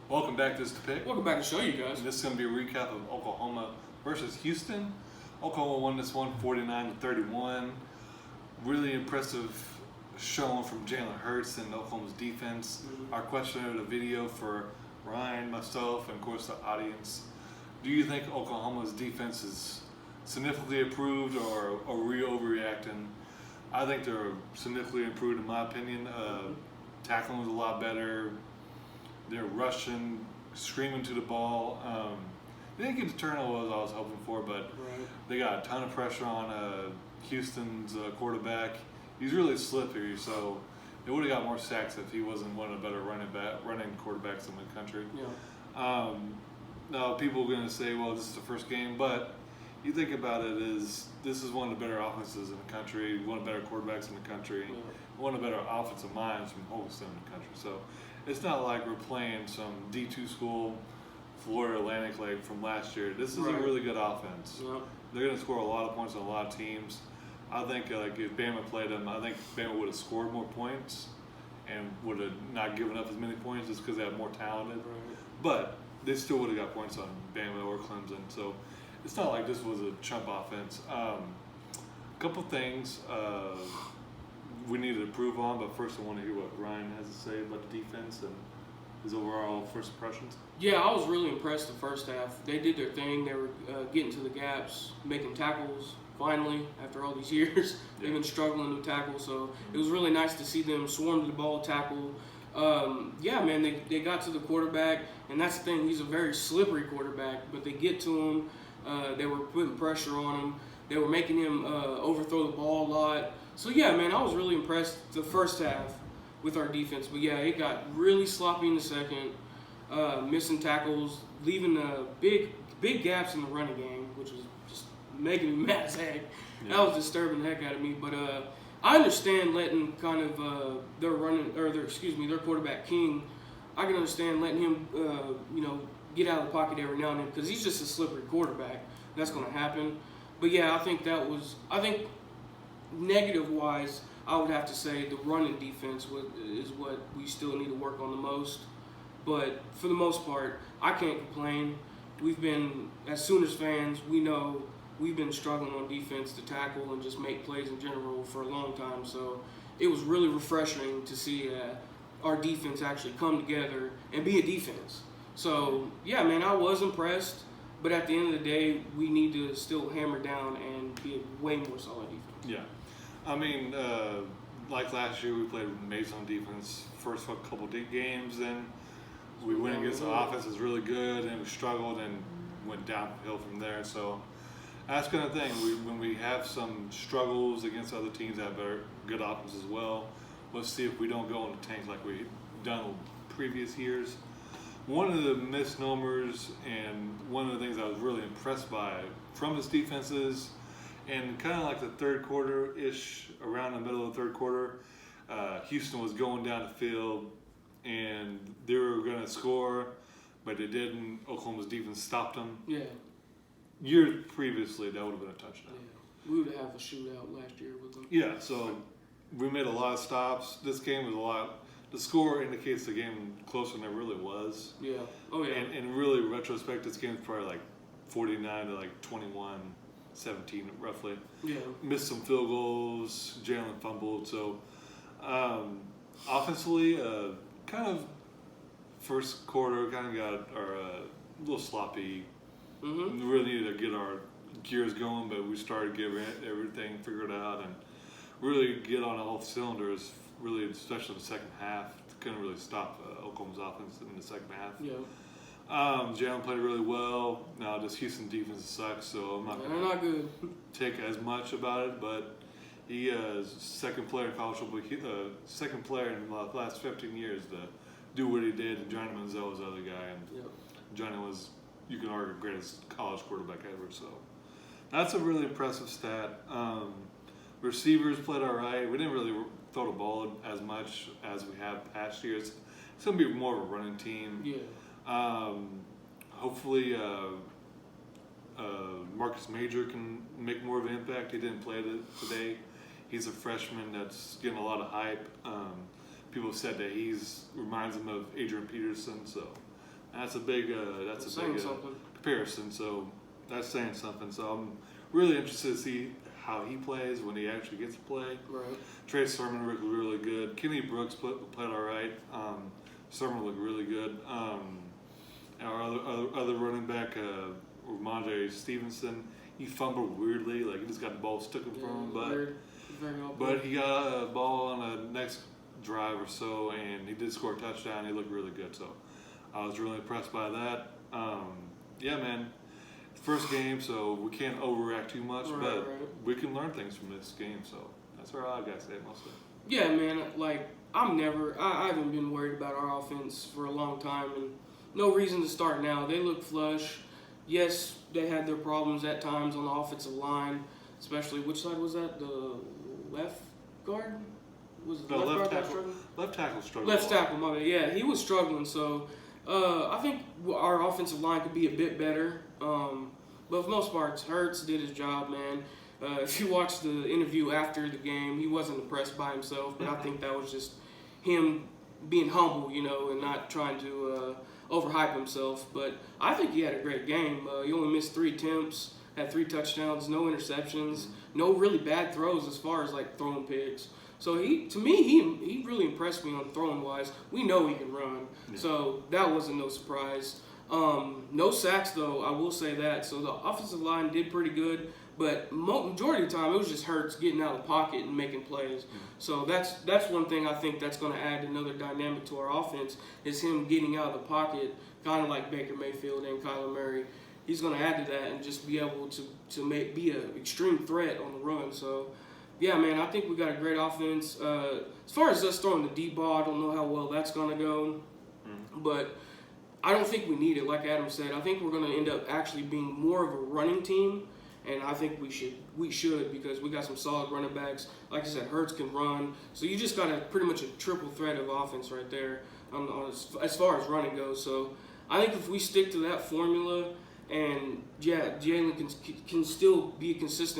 Welcome back to This to Pick. Welcome back to the show, you guys. And this is going to be a recap of Oklahoma versus Houston. Oklahoma won this one 49-31. Really impressive showing from Jalen Hurts and Oklahoma's defense. Our question of the video for Ryan, myself, and of course the audience. Do you think Oklahoma's defense is significantly improved or are we overreacting? I think they're significantly improved in my opinion. Tackling was a lot better. They're rushing, screaming to the ball. They didn't get the turnovers I was hoping for, but they got a ton of pressure on Houston's quarterback. He's really slippery, so they would have got more sacks if he wasn't one of the better running quarterbacks in the country. Yeah. Now, people are going to say, well, this is the first game, but you think about it, this is one of the better offenses in the country, one of the better quarterbacks in the country, one of the better offensive minds from Houston in the country. So it's not like we're playing some D2 school, Florida Atlantic like from last year. This is a really good offense. Yeah. They're going to score a lot of points on a lot of teams. I think if Bama played them, I think Bama would have scored more points and would have not given up as many points just because they have more talented. But they still would have got points on Bama or Clemson. So it's not like this was a chump offense. A couple things we need to improve on, but first I want to hear what Ryan has to say about the defense and his overall first impressions. Yeah, I was really impressed the first half. They did their thing. They were getting to the gaps, making tackles. Finally, after all these years, they've been struggling to tackle. So it was really nice to see them swarm to the ball, tackle. Yeah, man, they got to the quarterback, and that's the thing. He's a very slippery quarterback, but they get to him. They were putting pressure on him. They were making him overthrow the ball a lot. So, yeah, man, I was really impressed the first half with our defense. But, yeah, it got really sloppy in the second, missing tackles, leaving big gaps in the running game, which was just making me mad as heck. Yeah. That was disturbing the heck out of me. But I understand letting kind of their quarterback King, I can understand letting him, get out of the pocket every now and then because he's just a slippery quarterback. That's going to happen. But, yeah, I think negative-wise, I would have to say the running defense is what we still need to work on the most. But for the most part, I can't complain. We've been, as Sooners fans, we know we've been struggling on defense to tackle and just make plays in general for a long time. So it was really refreshing to see our defense actually come together and be a defense. So, yeah, man, I was impressed. But at the end of the day, we need to still hammer down and be a way more solid defense. Yeah. I mean, like last year, we played amazing defense first couple of games. Then we went against the offense is really good, and we struggled and went downhill from there. So that's kind of thing. When we have some struggles against other teams that have good offense as well, let's see if we don't go in the tank like we've done previous years. One of the misnomers and one of the things I was really impressed by from this defense is, and kind of like the third quarter-ish, around the middle of the third quarter, Houston was going down the field and they were going to score, but they didn't. Oklahoma's defense stopped them. Yeah. Years previously, that would have been a touchdown. Yeah. We would have a shootout last year with them. Yeah, so we made a lot of stops. This game was a lot. The score indicates the game closer than it really was. Yeah. Oh, yeah. And really, in retrospect, this game is probably like 49 to like 21. 17 roughly. Yeah. Missed some field goals. Jalen fumbled. So offensively, kind of first quarter kind of got a little sloppy. We really needed to get our gears going, but we started getting everything figured out and really get on all cylinders. Really, especially in the second half, couldn't really stop Oklahoma's offense in the second half. Yeah. Jalen played really well. Now, this Houston defense sucks, so I'm not going to take as much about it. But he is second player in college football, second player in the last 15 years to do what he did. And Johnny Manziel was the other guy, and Johnny was, you can argue, greatest college quarterback ever. So that's a really impressive stat. Receivers played all right. We didn't really throw the ball as much as we have past years. It's going to be more of a running team. Yeah. Hopefully, Marcus Major can make more of an impact. He didn't play today. He's a freshman that's getting a lot of hype. People said that reminds him of Adrian Peterson, so That's a big Saying something. comparison. So that's saying something. So I'm really interested to see how he plays when he actually gets to play. Right. Trey Sermon looked really good. Kenny Brooks played all right. Sermon looked really good. Our other running back, Ramondre Stevenson, he fumbled weirdly. Like he just got the ball stuck in front of him, but he got a ball on the next drive or so, and he did score a touchdown. He looked really good. So I was really impressed by that. Yeah, man. First game, so we can't overreact too much, but we can learn things from this game. So that's all I got to say mostly. Yeah, man. Like I haven't been worried about our offense for a long time, and no reason to start now. They look flush. Yes, they had their problems at times on the offensive line, especially which side was that? The left guard? Was it No, left guard tackle. struggling? Left tackle struggled. Left tackle, my bad. Yeah, he was struggling. So I think our offensive line could be a bit better. But for the most part, Hurts did his job, man. If you watch the interview after the game, he wasn't impressed by himself, but I think that was just him being humble, you know, and not trying to overhype himself. But I think he had a great game. He only missed 3 attempts, had 3 touchdowns, no interceptions, no really bad throws as far as like throwing picks. So he really impressed me on throwing wise. We know he can run, so that wasn't no surprise. No sacks though, I will say that. So the offensive line did pretty good, but majority of the time it was just Hurts getting out of the pocket and making plays. So that's one thing I think that's going to add another dynamic to our offense is him getting out of the pocket, kind of like Baker Mayfield and Kyler Murray. He's going to add to that and just be able to be an extreme threat on the run. So yeah, man, I think we got a great offense. As far as us throwing the deep ball, I don't know how well that's going to go, but I don't think we need it. Like Adam said, I think we're going to end up actually being more of a running team, and I think we should because we got some solid running backs. Like I said, Hurts can run, so you just got pretty much a triple threat of offense right there as far as running goes. So I think if we stick to that formula, and yeah, Jalen can still be a consistent